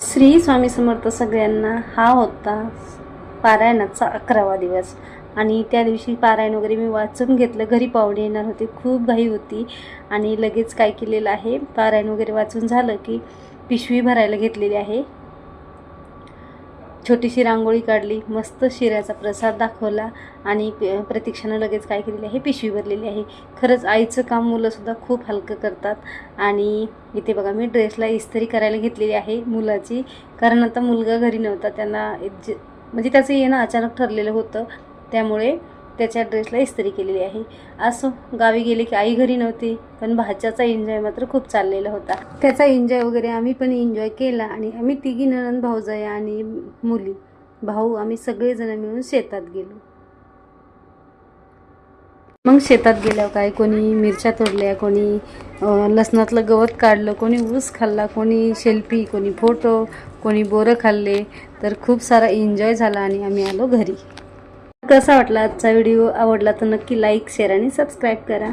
श्री स्वामी समर्थ सगळ्यांना। हा होता पारायणाचा 11वा दिवस आणि त्या दिवशी पारायण वगैरे मी वाचून घेतलं। घरी पाहुणे येणार होते, खूप घाई होती आणि लगेच काय केलेलं आहे, पारायण वगैरे वाचून झालं की पिशवी भरायला घेतलेली आहे। छोटीशी रांगोळी काढली, मस्त शिऱ्याचा प्रसाद दाखवला आणि प्रतीक्षानं लगेच काय केलेली आहे, पिशवी भरलेली आहे। खरंच आईचं काम मुलंसुद्धा खूप हलकं करतात। आणि इथे बघा मी ड्रेसला इस्त्री करायला घेतलेली आहे मुलाची, कारण आता मुलगा घरी नव्हता, त्यांना म्हणजे त्याचं येणं अचानक ठरलेलं होतं, त्यामुळे त्याच्या ड्रेसला इस्त्री केलेली आहे। असो, गावी गेले की आई घरी नव्हती, पण भाच्याचा एन्जॉय मात्र खूप चाललेला होता। त्याचा एन्जॉय वगैरे आम्ही पण एन्जॉय केला आणि आम्ही तिघी नणंद भाऊजाई आणि मुली भाऊ आम्ही सगळेजण मिळून शेतात गेलो। मग शेतात गेल्यावर काय, कोणी मिरच्या तोडल्या, कोणी लसणातलं गवत काढलं, कोणी ऊस खाल्ला, कोणी सेल्फी, कोणी फोटो, कोणी बोरं खाल्ले, तर खूप सारा एन्जॉय झाला आणि आम्ही आलो घरी। कसा वाटला आजचा व्हिडिओ? आवडला तर नक्की लाईक, शेअर आणि सबस्क्राईब करा।